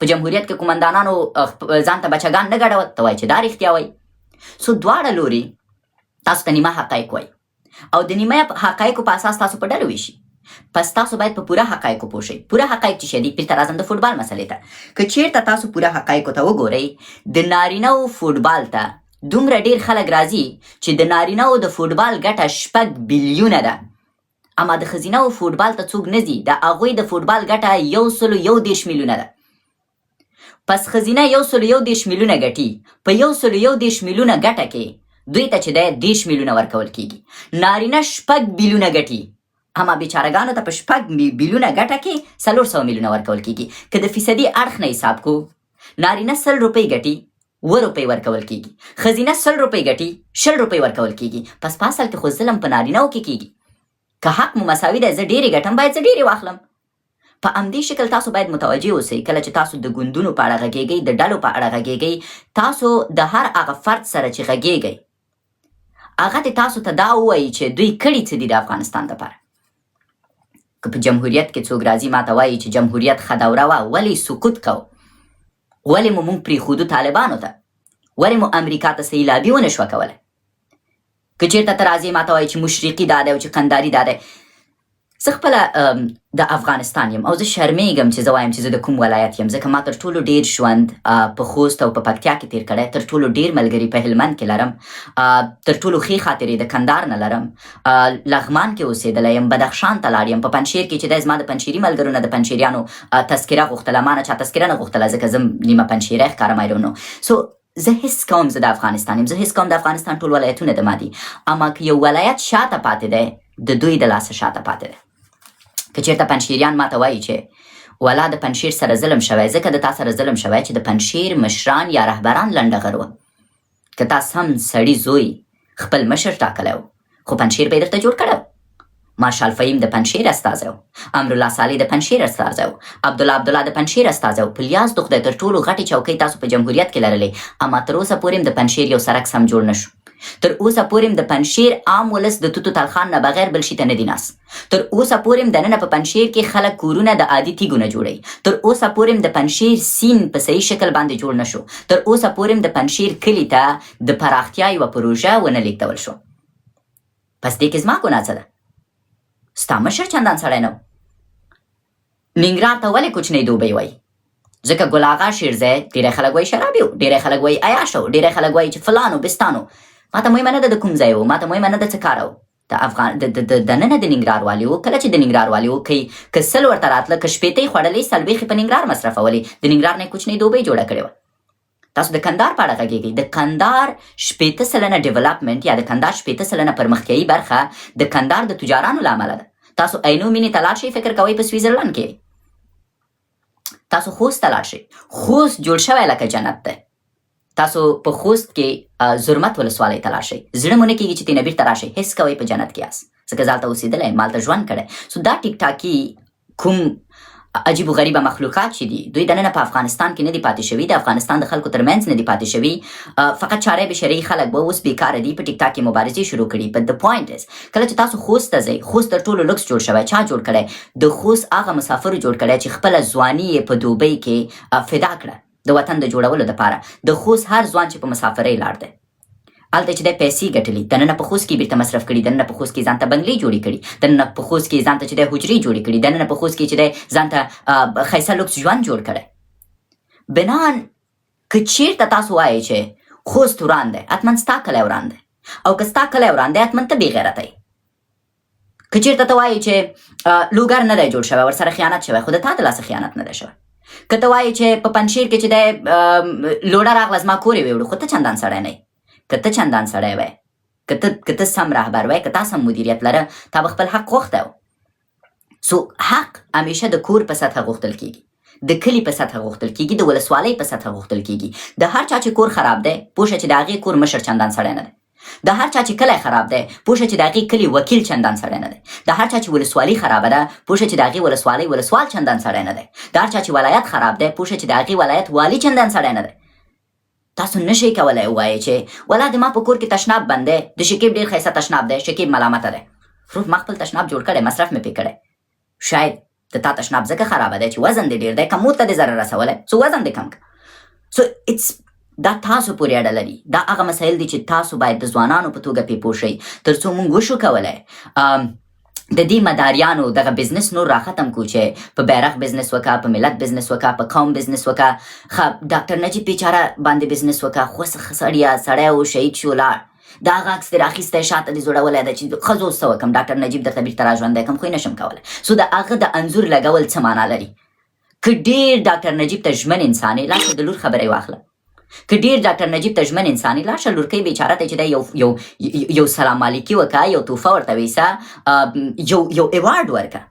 په جمهوریت کې قومندانانو ځان ته بچګان نه ګډول، ته وایي چې دا رښتیا وایي. سو دواړه لوري تاسو ته نیمه حقایق وایي او د نیمه حقایقو په اساس تاسو په ډلو ویشي. پس تاسو باید په پوره حقایقو پوه شئ. پوره حقایق چې دي، بیرته راځم د فوټبال مسلې ته. که چیرته تاسو پوره حقایقو ته وګورئ، د نارینهو فوټبال ته دومره ډیر خلک راځي چې د نارینهو د فوټبال ګټه 6 بلیونه ده، اما د ښځینهو فوټبال ته څوک نه ځي. د هغوی د فوټبال ګټه 111 میلیونه ده. پس ښځینه 111 میلیونه ګټي، په 111 میلیونه ګټه کې دوی ته چې دی 10 میلیونه ورکول کیږي. نارینه 6 بلیونه ګټي، اما بیچارهګانو ته په 6 بلیونه ګټه کې 400 میلیونه ورکول کیږي. که د فیصدي اړخ نه حساب کو، نارینه 100 روپۍ ګټي 1 روپۍ ورکول کیږي، ښځینه 100 روپۍ ګټي 100 روپۍ ورکول کیږي. پس په اصل کې خو ظلم په نارینهو کې کیږي. که حق مو مساوي دی، زه ډېرې ګټم، باید زه ډېرې واخلم. په همدې شکل تاسو باید متوجه اوسئ کله چې تاسو د ګوندونو په اړه غږیږئ، د ډلو په اړه غږیږئ، تاسو د هر هغه فرد سره چې غږیږئ هغه دې تاسو ته دا ووایي چې دوی کړي څه دي د افغانستان دپاره. که په جمهوریت کې څوک راځي ماته وایي چې جمهوریت ښه دوره وه، ولې سکوت کو؟ ولې مو موږ پرېښودو طالبانو ته؟ ولې مو امریکا ته سیلابي ونه شوه کولی؟ که چېرته ته راځې ماته وایي چې مشرقي دا دی او چې قنداري دا دی. زه خپله د افغانستان یم او زه شرمېږم چې زه وایم چې زه د کوم ولایت یم، ځکه ما تر ټولو ډېر ژوند په خوست او په پکتیا کې تېر کړی، تر ټولو ډېر ملګري په هلمند کې لرم، تر ټولو ښې خاطرې د کندهار نه لرم، لغمان کې اوسېدلی یم، بدخشان ته لاړ یم، په پنجشیر کې چې دی زما د پنجشیري ملګرو نه د پنجشیریانو تذکره غوښتله، ما نه چا تذکره نه غوښتله ځکه زه نیمه پنجشیری ښکارم. I don't know. So زه هیڅ کوم زه د افغانستان یم، زه هیڅ کوم د افغانستان ټول ولایتونه د ما دي، اما که یو ولایت شاته پاتې دی د دوی د لاسه شاته پاتې دی. که چېرته پنجشیریان ماته وایي چې ولا د پنجشیر سره ظلم شوی، ځکه د تا سره ظلم شوی چې د پنجشیر مشران یا رهبران لنډغر وه. که تا سم سړي زوی خپل مشر ټاکلی و، خو پنجشیر به یې درته جوړ کړی و. مارشال فهیم د پنجشیر استازی و، امرالله صالح د پنجشیر استازی و، عبدالله د پنجشیر استازی و. په لیاز د خدای تر ټولو غټې چوکۍ تاسو په جمهوریت کې لرلې، اما تر اوسه پورې هم د پنجشیر یو سړک سم جوړ نه شو. تر اوسه پورې هم د پنجشیر عام ولس د توتو تلخان نه بغیر بل شي ته نه دي ناست. تر اوسه پورې هم دننه په پنجشیر کې خلک کورونه د عادي تیږو نه جوړوي. تر اوسه پورې هم د پنجشیر سیند په صحیح شکل باندې جوړ نه شو. تر اوسه پورې هم د پنجشیر کلي ته د پراختیا یوه پروژه ونه لیږدول شو. پس دې کې زما ګناه څه ده؟ ستا مشر چندان سړی نه و. ننګرهار ته ولې کوچنۍ دوبۍ وایي؟ ځکه ګل اغا شیرزی ډېری خلک وایي شرابي و، ډېری خلک وایي عیاش و، ډېری خلک وایي چې فلان و بستان و. ما ته مهمه نه ده د کوم ځای و، ما ته مهمه نه ده څه کاره و. د ننه د ننګرهار والي و، کله چې د ننګرهار والي و که 100 ورته راتله، که شپېته یې خوړلې 40 یې په ننګرهار مصرفولې، د ننګرهار نه یې کوچنۍ دوبۍ جوړه کړې وه. تاسو د کندهار په اړه غږیږئ. د کندهار 80% ډیولپمنټ یا د کندهار 80% پرمختیایي برخه د کندهار د تجارانو له امله ده. تاسو عینو مینې ته لاړ شئ، فکر کوئ په سویزرلند کې. تاسو خوست ته لاړ شئ، خوست جوړ شوی لکه جنت دی. تاسو په خوست کې زرمت ولسوالۍ ته لاړ شئ، زړه مو نه کېږي چې تېنه بېرته راشئ، حس کوئ په جنت کې یاست، ځکه زه هلته اوسېدلی یم، هلته ژوند کړی. سو دا ټیک ټاکي کوم عجیب و غریبه مخلوقات چې دي، دوی دننه په افغانستان کې نه دي پاتې شوي، د افغانستان د خلکو ترمنځ نه دي پاتې شوي. فقط چاره بشري خلک به اوس بېکاره دي، په ټیک ټاک کې مبارزې شروع کړي. بټ د پوینټ از کله چې تاسو خوست ته ځئ، خوست تر ټولو لوکس جوړ شوی. چا جوړ کړی؟ د خوست هغه مسافرو جوړ کړی چې خپله ځواني یې په دوبۍ کې فدا کړه د وطن د جوړولو دپاره. د خوست هر ځوان چې په مسافرۍ لاړ دی، هلته چې دی پیسې ګټلي، دننه په خوست کې بیرته مصرف کړي، دننه په خوست کې ځان ته بنګلې جوړې کړي، دننه په خوست کې ځان ته چې دی حجرې جوړې کړي، دننه په خوست کې چې دی ځان ته ښایسته لوکس ژوند جوړ کړی. بنان که چېرته تاسو وایئ چې خوست وران دی، حتما ستا کلی وران دی، او که ستا کلی وران دی حتما ته بې غیرته یې. که چېرته ته وایئ چې لوګر نه دی جوړ شوی، ورسره خیانت شوی، خو د تا د لاسه خیانت نه دی شوی. که ته وایې چې په پنجشیر کې چې دی لوډه راغله زما کور یې ویوړو، خو ته چندان سړی نه یې. که ته چندان سړی وی، که ته سم رهبر وی، که تا سم مدیریت لره، تا به خپل حق غوښتی و. سو حق همیشه د کور په سطحه غوښتل کېږي، د کلي په سطحه غوښتل کېږي، د ولسوالۍ په سطحه غوښتل کېږي. د هر چا چې کور خراب دی، پوه شه چې د هغې کور مشر چندان سړی نه دی. د هر چا چې کلی خراب دی، پوه شه چې د هغې کلي وکیل چندان سړی نه دی. د هر چا چې ولسوالي خرابه ده، پوه شه چې د هغې ولسوالۍ ولسوال چندان سړی نه دی. د هر چا چې ولایت خراب دی، پوه شه چې د هغې ولایت والي چندان سړی نه دی. تاسو نشئ کولی ووایئ چې ولا د ما په کور کې تشناب بند دی، د شکیب ډېر ښایسته تشناب دی، شکیب ملامته دی. فروټ ما خپل تشناب جوړ کړی، مصرف مې پرې کړی. شاید د تا تشناب ځکه خرابه دی چې وزن دې ډېر دی کمود ته دې ضرر رسولی سو وزن دې کم کړه. سو دا تاسو پورې اړه لري. دا هغه مسایل دي چې تاسو باید د ځوانانو په توګه پې پوه شئ تر څو موږ وشو کولی د دې مداریانو دغه بزنس نور راختم کو چې په بیرغ بزنس وکا، په ملت بزنس وکا، په قوم بزنس وکا. ډاکټر نجیب بیچاره باندې بزنس وکا، خو سړی و شهید شو لاړ. دا هغه عکس ترې اخیستی شاته دې زوړولی ده چې ښځو څه وکړم، ډاکټر نجیب درته بېرته را ژوندی کړم، خو یې نشم کولی. سو د هغه د انځور لګول څه معنا لري؟ که ډېر ډاکټر نجیب ته ژمن انسان یې لاشه د لور خبره یې واخله. که ډېر ډاکټر نجیب ته ژمن انسان یې لاشه لورکۍ بیچاره ته چې دی یو سلام علیکي وکړه، یو تحفه ورته ویسه، یو ایوارډ ورکړه.